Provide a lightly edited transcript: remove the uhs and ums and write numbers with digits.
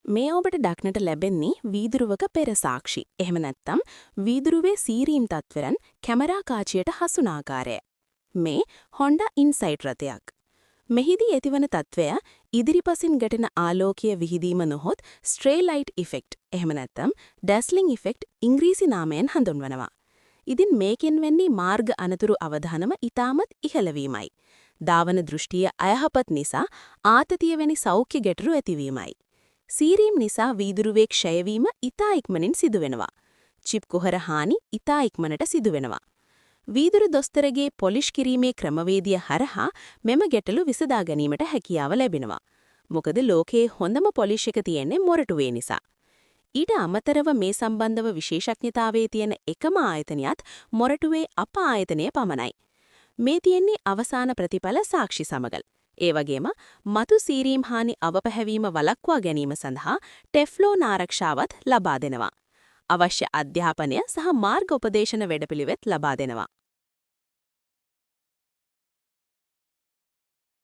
මේ ඔබට දක්නට ලැබෙන්නේ වීදුරුවක පෙර සාක්ෂි. එහෙම නැත්නම් වීදුරුවේ සීරීම් තත්වරන් කැමරා කාචයට හසුන ආකාරය. මේ Honda Insight රථයක්. මෙහිදී ඇතිවන තත්වය ඉදිරිපසින් ගැටෙන ආලෝකීය විහිදීම නොහොත් ස්ට්‍රේ ලයිට් ඉෆෙක්ට්. එහෙම නැත්නම් ඩැස්ලිං ඉෆෙක්ට් ඉංග්‍රීසි නාමයෙන් හඳුන්වනවා. ඉතින් මේකෙන් වෙන්නේ මාර්ග අනතුරු අවධානම ඉතාමත් ඉහළ වීමයි. දාවන දෘෂ්ටිය අයහපත් නිසා ආතතිය වැනි සෞඛ්‍ය ගැටලු ඇතිවීමයි. සීරීම් නිසා වීදුරුවේ ක්ෂය වීම ඉතා ඉක්මනින් සිදුවෙනවා. චිප් කුහර හානි ඉතා ඉක්මනට සිදුවෙනවා. වීදුරු දොස්තරගේ පොලිෂ් කිරීමේ ක්‍රමවේදය හරහා මෙම ගැටලු විසඳා ගැනීමට හැකියාව ලැබෙනවා. මොකද ලෝකයේ හොඳම පොලිෂ් එක තියෙන්නේ මොරටුවේ නිසා. ඊට අමතරව මේ සම්බන්ධව විශේෂඥතාවයේ තියෙන එකම ආයතනයත් මොරටුවේ අප ආයතනය පමණයි. මේ තියෙන්නේ අවසාන ප්‍රතිඵල සාක්ෂි සමගල්. ඒ වගේම මතු සීරීම් හානි අවපැහැවීම වළක්වා ගැනීම සඳහා ටෙෆ්ලෝන් ආරක්ෂාවත් ලබා දෙනවා. අවශ්‍ය අධ්‍යාපනය සහ මාර්ග උපදේශන වැඩපිළිවෙත් ලබා දෙනවා.